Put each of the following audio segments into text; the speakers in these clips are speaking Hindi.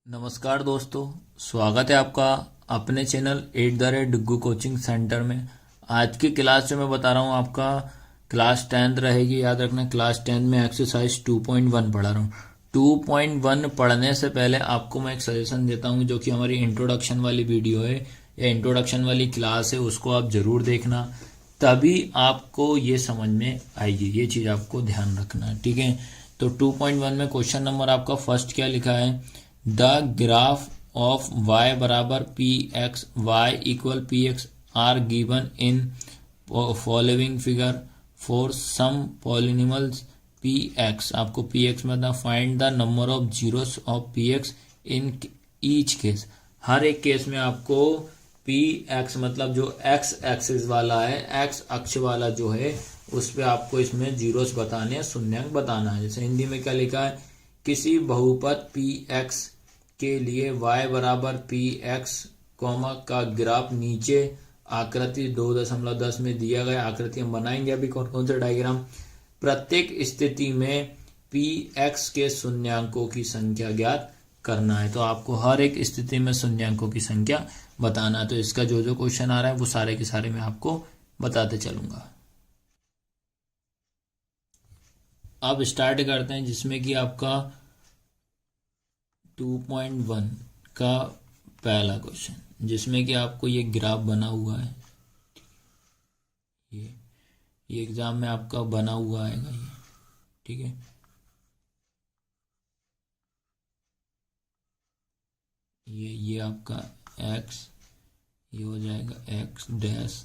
नमस्कार दोस्तों, स्वागत है आपका अपने चैनल @डिग्गू कोचिंग सेंटर में। आज की क्लास जो मैं बता रहा हूँ आपका क्लास 10th रहेगी। याद रखना, क्लास 10 में एक्सरसाइज 2.1 पढ़ा रहा हूँ। 2.1 पढ़ने से पहले आपको मैं एक सजेशन देता हूँ, जो कि हमारी इंट्रोडक्शन वाली वीडियो है या इंट्रोडक्शन वाली क्लास है, उसको आप जरूर देखना, तभी आपको ये समझ में आएगी। ये चीज़ आपको ध्यान रखना है, ठीक है। तो 2.1 में क्वेश्चन नंबर आपका फर्स्ट क्या लिखा है, द ग्राफ ऑफ y बराबर P X Y equal P X are given in following figure for some polynomials P X. आपको पी एक्स में था, find the number of zeros of P X in each case. हर एक केस में आपको पी एक्स मतलब जो एक्स एक्सिस वाला है, एक्स अक्ष वाला जो है, उस पे आपको इसमें जीरोस बताने हैं, शून्यांक बताना है। जैसे हिंदी में क्या लिखा है, किसी बहुपद पी एक्स के लिए y बराबर पी एक्स कॉमा का ग्राफ नीचे आकृति 2.10 में दिया गया। आकृति हम बनाएंगे अभी कौन कौन से डायग्राम। प्रत्येक स्थिति में पी एक्स के शून्यांकों की संख्या ज्ञात करना है। तो आपको हर एक स्थिति में शून्यांकों की संख्या बताना है। तो इसका जो जो क्वेश्चन आ रहा है वो सारे के सारे मैं आपको बताते चलूंगा। अब स्टार्ट करते हैं, जिसमें कि आपका 2.1 का पहला क्वेश्चन, जिसमें कि आपको ये ग्राफ बना हुआ है। ये एग्जाम में आपका बना हुआ आएगा ये, ठीक है। ये आपका x, ये हो जाएगा x डैश,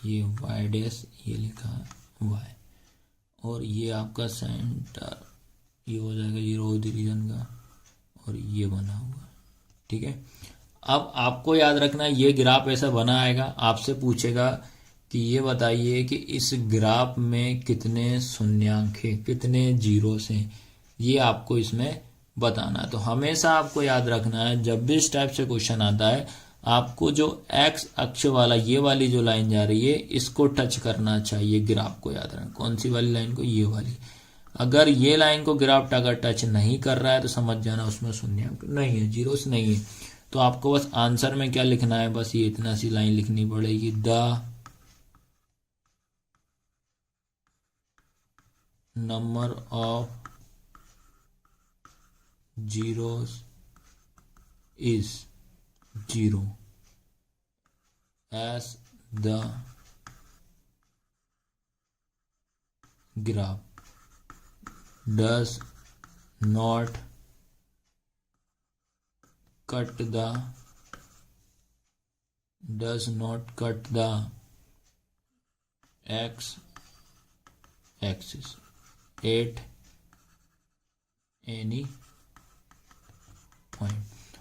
ये y डैश, ये लिखा है y, और ये आपका सेंटर, ये हो जाएगा जीरो डिवीजन का, और ये बना हुआ, ठीक है। अब आपको याद रखना, ये ग्राफ ऐसा बना आएगा, आपसे पूछेगा कि ये बताइए कि इस ग्राफ में कितने शून्यांक हैं, कितने जीरोस हैं, ये आपको इसमें बताना है। तो हमेशा आपको याद रखना है, जब भी इस टाइप से क्वेश्चन आता है, आपको जो एक्स अक्ष वाला ये वाली जो लाइन जा रही है, इसको टच करना चाहिए ग्राफ को। याद रखना कौन सी वाली लाइन को, ये वाली। अगर ये लाइन को ग्राफ अगर टच नहीं कर रहा है तो समझ जाना उसमें शून्यांक नहीं है, जीरोस नहीं है। तो आपको बस आंसर में क्या लिखना है, बस ये इतना सी लाइन लिखनी पड़ेगी, the number of zeros is zero as the graph does not cut the x axis at any point।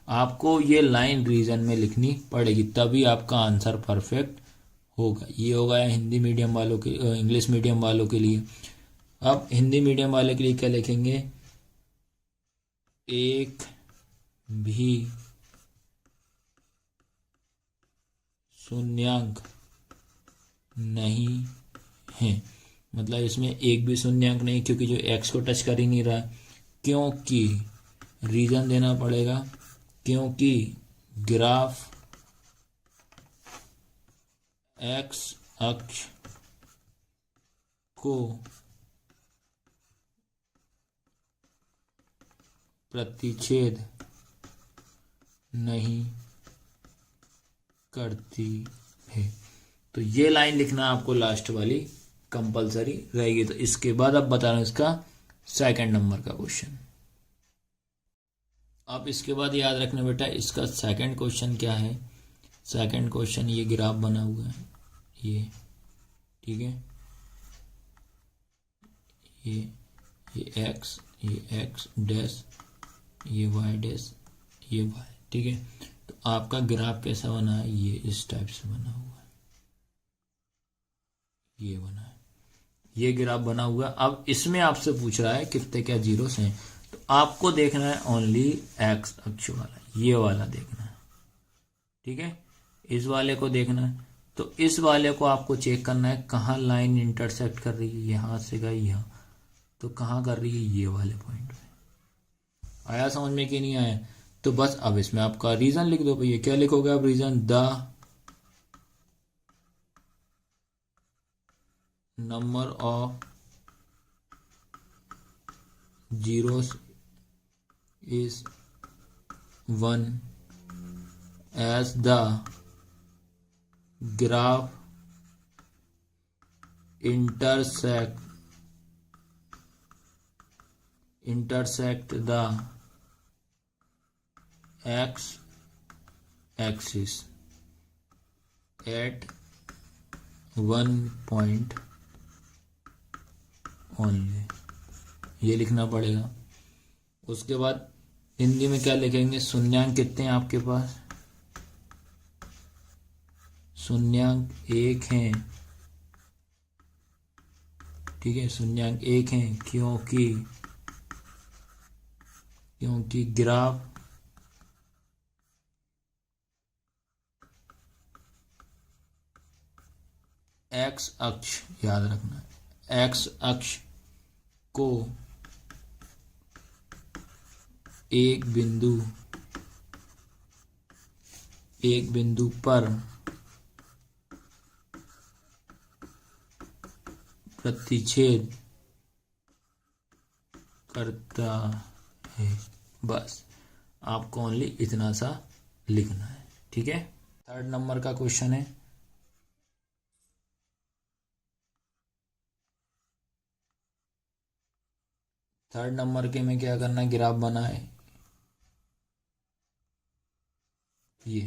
आपको ये लाइन रीजन में लिखनी पड़ेगी, तभी आपका आंसर परफेक्ट होगा। ये होगा हिंदी मीडियम वालों के, इंग्लिश मीडियम वालों के लिए। अब हिंदी मीडियम वाले के लिए क्या लिखेंगे, एक भी शून्यांक नहीं है, मतलब इसमें एक भी शून्यांक नहीं, क्योंकि जो एक्स को टच कर ही नहीं रहा, क्योंकि रीजन देना पड़ेगा, क्योंकि ग्राफ एक्स अक्ष को प्रतिच्छेद नहीं करती है। तो ये लाइन लिखना आपको लास्ट वाली कंपलसरी रहेगी। तो इसके बाद अब बता रहा हूं इसका सेकंड नंबर का क्वेश्चन। अब इसके बाद याद रखना बेटा, इसका सेकंड क्वेश्चन क्या है। सेकंड क्वेश्चन, ये ग्राफ बना हुआ है, ये ठीक है, ये एक्स डैश, ये वाई डैश, ये वाई, ठीक है। तो आपका ग्राफ कैसा बना है, ये इस टाइप से बना हुआ है, ये बना है, ये ग्राफ बना हुआ है। अब इसमें आपसे पूछ रहा है कितने क्या जीरोस हैं, तो आपको देखना है ओनली एक्स अक्ष वाला, ये वाला देखना है, ठीक है। इस वाले को देखना है, तो इस वाले को आपको चेक करना है कहाँ लाइन इंटरसेक्ट कर रही है, यहाँ से गई यहाँ, तो कहाँ कर रही है, ये वाले पॉइंट पे। आया समझ में कि नहीं आया। तो बस अब इसमें आपका रीजन लिख दो भैया। क्या लिखोगे आप reason? The number of zeros is 1 as the graph intersect the x axis at one point only। ये लिखना पड़ेगा। उसके बाद हिंदी में क्या लिखेंगे? शून्यांक कितने हैं आपके पास? शून्यांक 1 हैं, ठीक है, शून्यांक 1 हैं क्योंकि ग्राफ एक्स अक्ष, याद रखना, एक्स अक्ष को एक बिंदु पर प्रतिच्छेद करता है। बस आपको ओनली इतना सा लिखना है, ठीक है। 3rd नंबर का क्वेश्चन है, थर्ड नंबर के में क्या करना है? ग्राफ बनाए। ये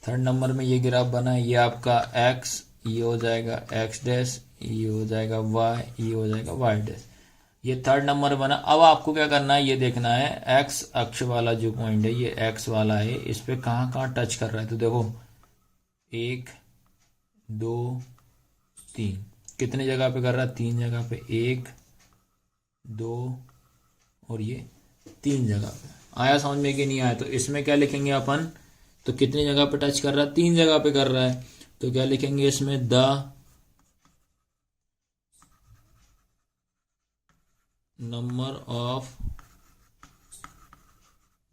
3rd नंबर में ये ग्राफ बना है। ये आपका x, ये हो जाएगा x डैश, ये हो जाएगा y, ये हो जाएगा y डैश। ये 3rd नंबर बना। अब आपको क्या करना है? ये देखना है x अक्ष वाला जो पॉइंट है, ये x वाला है, इस पे कहाँ कहाँ टच कर रहा है। तो देखो 1 2 3, कितने जगह पे कर रहा है? 3 जगह पे, 1 2 और ये 3 जगह पे। आया समझ में कि नहीं आया? तो इसमें क्या लिखेंगे अपन? तो कितनी जगह पे टच कर रहा है? 3 जगह पे कर रहा है। तो क्या लिखेंगे इसमें? The number of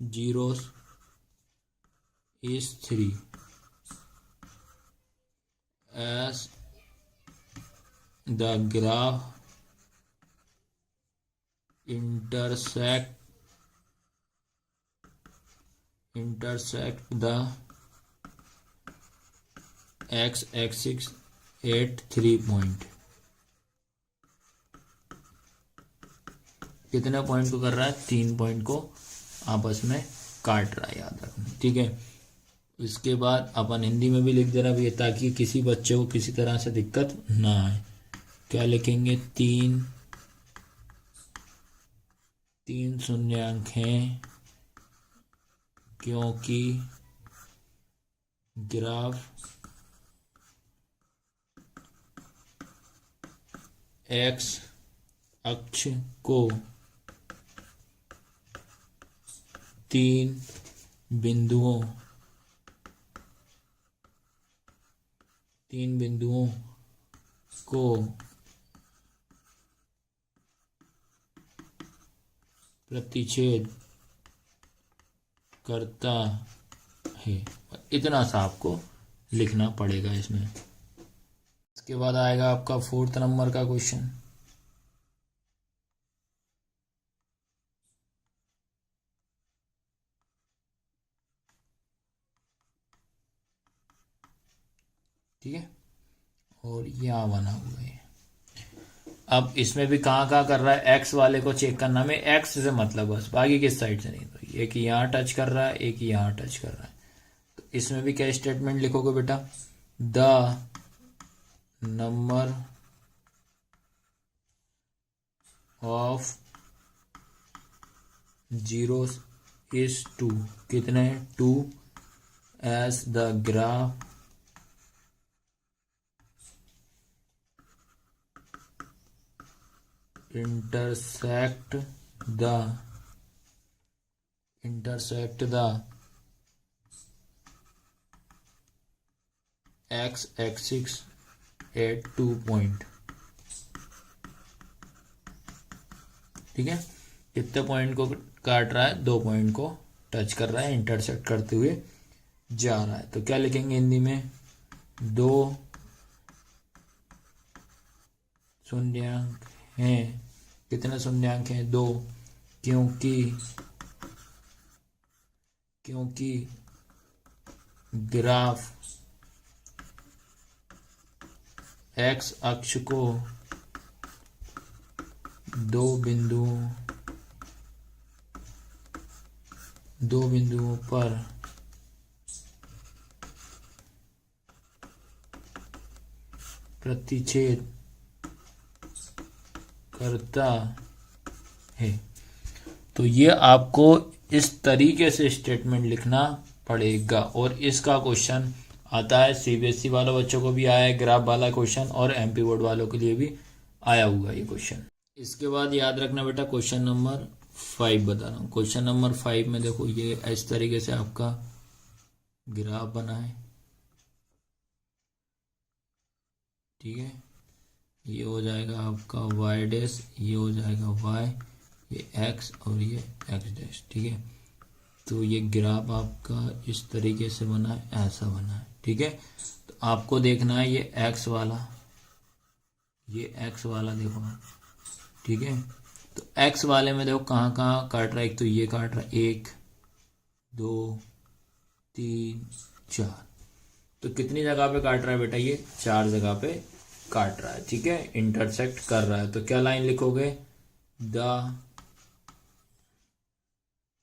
zeros is 3 as the graph intersect the x axis at 3 point। कितने पॉइंट को कर रहा है? 3 पॉइंट को आपस में काट रहा है, याद रखना, ठीक है। इसके बाद अपन हिंदी में भी लिख देना भी है, ताकि किसी बच्चे को किसी तरह से दिक्कत ना आए। क्या लिखेंगे? 3 शून्यांक हैं क्योंकि ग्राफ एक्स अक्ष को 3 बिंदुओं को प्रतिच्छेद करता है। इतना सा आपको लिखना पड़ेगा इसमें। इसके बाद आएगा आपका 4th नंबर का क्वेश्चन। ठीक है, और यहाँ बना हुआ है। अब इसमें भी कहाँ कहाँ कर रहा है? एक्स वाले को चेक करना, में एक्स से मतलब बस, बाकी किस साइड से नहीं। तो एक यहाँ टच कर रहा है, एक यहाँ टच कर रहा है। तो इसमें भी क्या स्टेटमेंट लिखोगे बेटा? The number of zeros is 2। कितने? 2 as the graph intersect the x axis at 2 point। ठीक है, कितने पॉइंट को काट रहा है? 2 पॉइंट को टच कर रहा है, इंटरसेक्ट करते हुए जा रहा है। तो क्या लिखेंगे हिंदी में, दो शून्यांक हैं। कितने शून्यांक हैं, दो, क्योंकि ग्राफ एक्स अक्ष को दो बिंदुओं पर प्रतिच्छेद करता है। तो ये आपको इस तरीके से स्टेटमेंट लिखना पड़ेगा। और इसका क्वेश्चन आता है, सीबीएसई वालों बच्चों को भी आया है ग्राफ वाला क्वेश्चन, और एमपी बोर्ड वालों के लिए भी आया हुआ ये क्वेश्चन। इसके बाद याद रखना बेटा क्वेश्चन नंबर 5 बता रहा हूँ। क्वेश्चन नंबर 5 में देखो ये इस तरीके से आपका ग्राफ बना है, ठीक है। ये हो जाएगा आपका वाई डैश, ये हो जाएगा वाई, ये एक्स और ये एक्स डैश, ठीक है। तो ये ग्राफ आपका इस तरीके से बना है, ऐसा बना है, ठीक है। तो आपको देखना है ये एक्स वाला, ये एक्स वाला देखो आप, ठीक है। तो एक्स वाले में देखो कहाँ कहाँ काट रहा है, एक तो ये काट रहा है, 1 2 3 4। तो कितनी जगह पे काट रहा है बेटा, ये 4 जगह पे काट रहा है, ठीक है, इंटरसेक्ट कर रहा है। तो क्या लाइन लिखोगे, the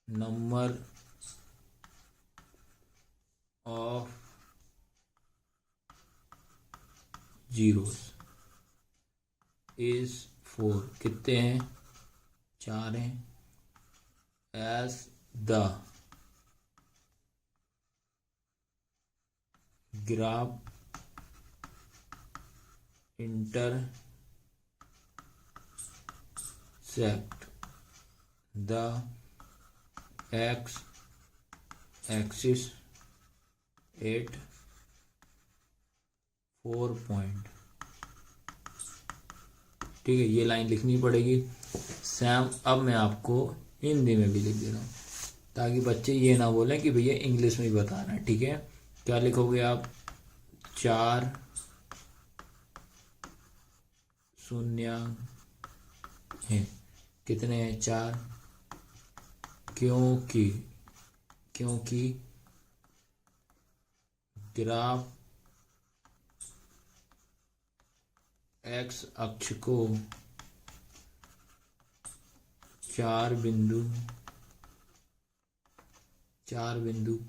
number of zeros is 4, कितने हैं, 4 हैं, as the graph intersect the x axis at 4 point, ठीक है। ये लाइन लिखनी पड़ेगी। सैम अब मैं आपको हिंदी में भी लिख दे रहा हूँ ताकि बच्चे ये ना बोलें कि भैया इंग्लिश में ही बता रहे हैं, ठीक है। क्या लिखोगे आप, 4 शून्यांक हैं, कितने हैं, 4, क्योंकि ग्राफ एक्स अक्ष को 4 बिंदु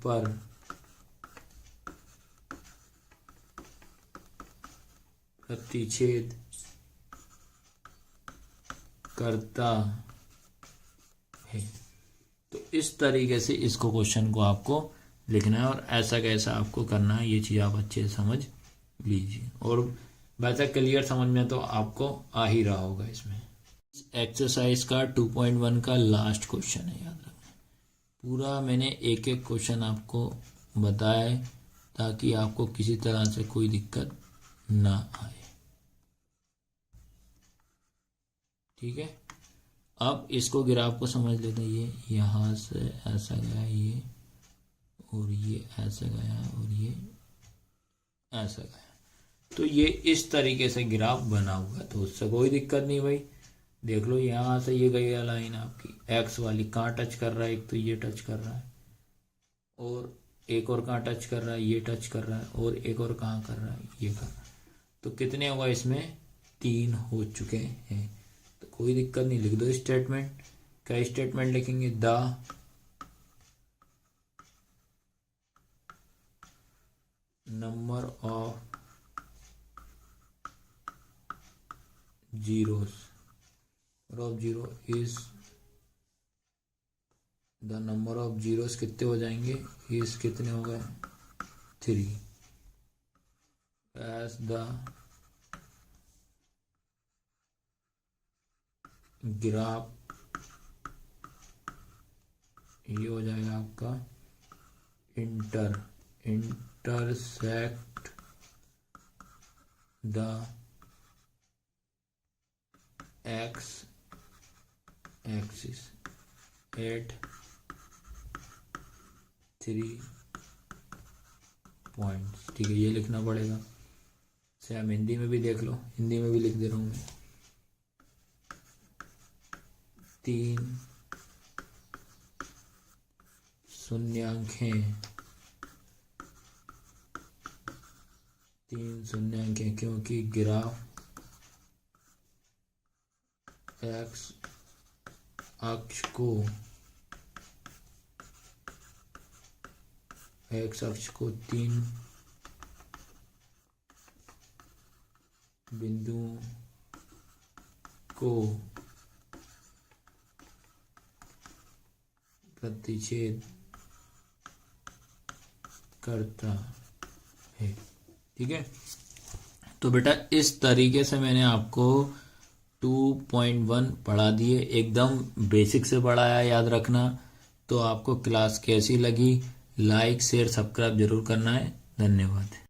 पर प्रतिच्छेद करता है। तो इस तरीके से इसको क्वेश्चन को आपको लिखना है, और ऐसा कैसा आपको करना है ये चीज़ आप अच्छे से समझ लीजिए। और वैसा क्लियर समझ में तो आपको आ ही रहा होगा। इसमें एक्सरसाइज का 2.1 का लास्ट क्वेश्चन है, याद रखना। पूरा मैंने एक एक क्वेश्चन आपको बताया है ताकि आपको किसी तरह से कोई दिक्कत ना आए, ठीक है। अब इसको ग्राफ को समझ लेते हैं। ये यहाँ से ऐसा गया, ये और ये ऐसा गया और ये ऐसा गया। तो ये इस तरीके से ग्राफ बना हुआ है, तो उससे कोई दिक्कत नहीं भाई। देख लो यहाँ से ये गई लाइन आपकी एक्स वाली, कहाँ टच कर रहा है, एक तो ये टच कर रहा है और एक और कहाँ टच कर रहा है, ये टच कर रहा है और एक और कहाँ कर रहा है, ये कर रहा है। तो कितने होगा इसमें, 3 हो चुके हैं। तो कोई दिक्कत नहीं, लिख दो स्टेटमेंट। क्या स्टेटमेंट लिखेंगे, the number of zeros is the number of zeros, कितने हो जाएंगे, इज कितने हो गए, 3, एज द ग्राफ, ये हो जाएगा आपका intersect the x axis at 3 points. ठीक है, ये लिखना पड़ेगा। सेम हिंदी में भी देख लो, हिंदी में भी लिख दे रहा हूँ मैं। 3 शून्यांकें, 3 शून्यांकें, क्योंकि ग्राफ एक्स अक्ष को 3 बिंदुओं को प्रतिच्छेद करता है। ठीक है, तो बेटा इस तरीके से मैंने आपको 2.1 पढ़ा दिए, एकदम बेसिक से पढ़ाया, याद रखना। तो आपको क्लास कैसी लगी, लाइक शेयर सब्सक्राइब जरूर करना है। धन्यवाद।